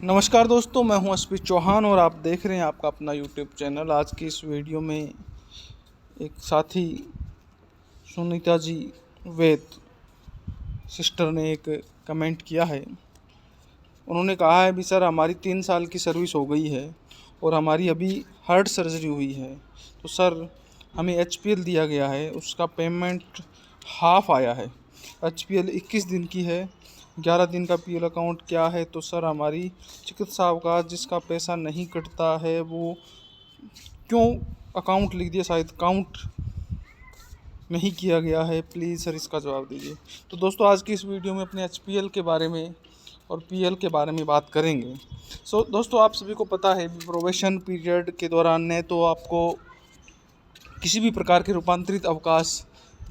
नमस्कार दोस्तों, मैं हूं एसपी चौहान और आप देख रहे हैं आपका अपना यूट्यूब चैनल। आज की इस वीडियो में एक साथी सुनीता जी वैद सिस्टर ने एक कमेंट किया है। उन्होंने कहा है भी सर हमारी 3 साल की सर्विस हो गई है और हमारी अभी हार्ट सर्जरी हुई है, तो सर हमें एचपीएल दिया गया है, उसका पेमेंट हाफ आया है। एचपीएल 21 दिन की है, 11 दिन का पीएल अकाउंट क्या है। तो सर हमारी चिकित्सा अवकाश जिसका पैसा नहीं कटता है वो क्यों अकाउंट लिख दिया, शायद काउंट नहीं किया गया है, प्लीज़ सर इसका जवाब दीजिए। तो दोस्तों आज की इस वीडियो में अपने एचपीएल के बारे में और पीएल के बारे में बात करेंगे। दोस्तों आप सभी को पता है प्रोबेशन पीरियड के दौरान न तो आपको किसी भी प्रकार के रूपांतरित अवकाश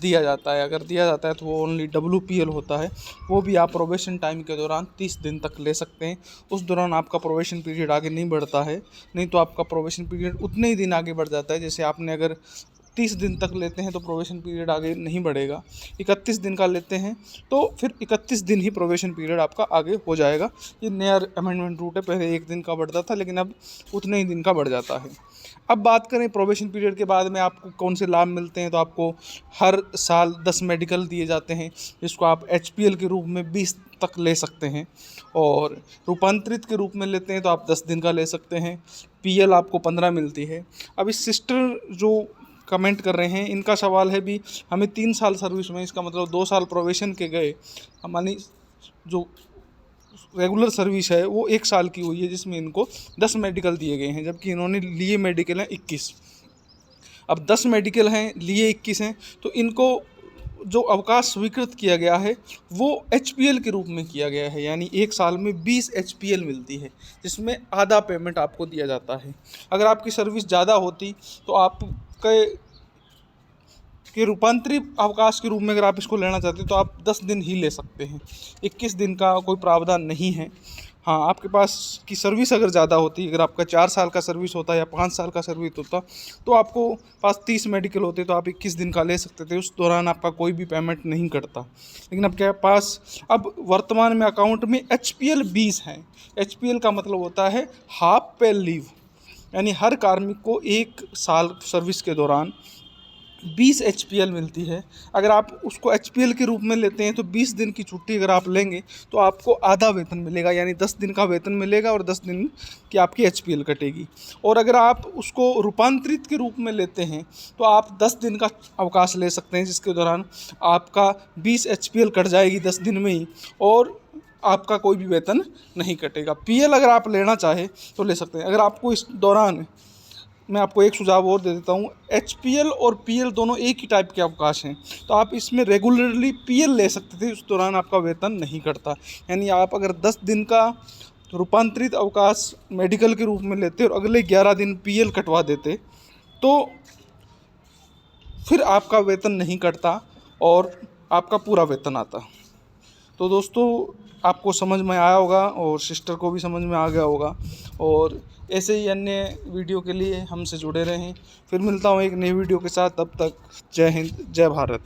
दिया जाता है। अगर दिया जाता है तो वो ओनली WPL होता है, वो भी आप प्रोबेशन टाइम के दौरान 30 दिन तक ले सकते हैं। उस दौरान आपका प्रोबेशन पीरियड आगे नहीं बढ़ता है, नहीं तो आपका प्रोबेशन पीरियड उतने ही दिन आगे बढ़ जाता है। जैसे आपने अगर 30 दिन तक लेते हैं तो प्रोबेशन पीरियड आगे नहीं बढ़ेगा। 31 दिन का लेते हैं तो फिर 31 दिन ही प्रोबेशन पीरियड आपका आगे हो जाएगा। ये नया अमेंडमेंट रूट है, पहले 1 दिन का बढ़ता था लेकिन अब उतने ही दिन का बढ़ जाता है। अब बात करें प्रोबेशन पीरियड के बाद में आपको कौन से लाभ मिलते हैं, तो आपको हर साल 10 मेडिकल दिए जाते हैं, जिसको आप एचपीएल के रूप में 20 तक ले सकते हैं, और रूपांतरित के रूप में लेते हैं तो आप 10 दिन का ले सकते हैं। पीएल आपको 15 मिलती है। अब इस सिस्टर जो कमेंट कर रहे हैं, इनका सवाल है भी हमें 3 साल सर्विस में, इसका मतलब 2 साल प्रोबेशन के गए, हमारी जो रेगुलर सर्विस है वो 1 साल की हुई है, जिसमें इनको 10 मेडिकल दिए गए हैं, जबकि इन्होंने लिए मेडिकल हैं 21। अब 10 मेडिकल हैं, लिए 21 हैं, तो इनको जो अवकाश स्वीकृत किया गया है वो एचपीएल के रूप में किया गया है, यानी 1 साल में 20 एचपीएल मिलती है, जिसमें आधा पेमेंट आपको दिया जाता है। अगर आपकी सर्विस ज़्यादा होती तो आपके रूपांतरित अवकाश के रूप में अगर आप इसको लेना चाहते हैं तो आप 10 दिन ही ले सकते हैं, 21 दिन का कोई प्रावधान नहीं है। हाँ, आपके पास की सर्विस अगर ज़्यादा होती, अगर आपका 4 साल का सर्विस होता या 5 साल का सर्विस होता, तो आपको पास 30 मेडिकल होते तो आप 21 दिन का ले सकते थे, उस दौरान आपका कोई भी पेमेंट नहीं कटता। लेकिन अब क्या पास अब वर्तमान में अकाउंट में एचपीएल 20 हैं। एचपीएल का मतलब होता है हाफ पे लीव, यानी हर कार्मिक को 1 साल सर्विस के दौरान 20 एचपीएल मिलती है। अगर आप उसको एचपीएल के रूप में लेते हैं तो 20 दिन की छुट्टी अगर आप लेंगे तो आपको आधा वेतन मिलेगा, यानी 10 दिन का वेतन मिलेगा और 10 दिन की आपकी एचपीएल कटेगी। और अगर आप उसको रूपांतरित के रूप में लेते हैं तो आप 10 दिन का अवकाश ले सकते हैं, जिसके दौरान आपका 20 एचपीएल कट जाएगी 10 दिन में ही, और आपका कोई भी वेतन नहीं कटेगा। पीएल अगर आप लेना चाहें तो ले सकते हैं। अगर आपको इस दौरान, मैं आपको एक सुझाव और दे देता हूँ, एचपीएल और पीएल दोनों एक ही टाइप के अवकाश हैं, तो आप इसमें रेगुलरली पीएल ले सकते थे, उस दौरान आपका वेतन नहीं कटता। यानी आप अगर 10 दिन का रूपांतरित अवकाश मेडिकल के रूप में लेते और अगले 11 दिन पीएल कटवा देते तो फिर आपका वेतन नहीं कटता और आपका पूरा वेतन आता। तो दोस्तों आपको समझ में आया होगा और सिस्टर को भी समझ में आ गया होगा, और ऐसे ही अन्य वीडियो के लिए हमसे जुड़े रहें। फिर मिलता हूँ एक नई वीडियो के साथ, तब तक जय हिंद, जय भारत।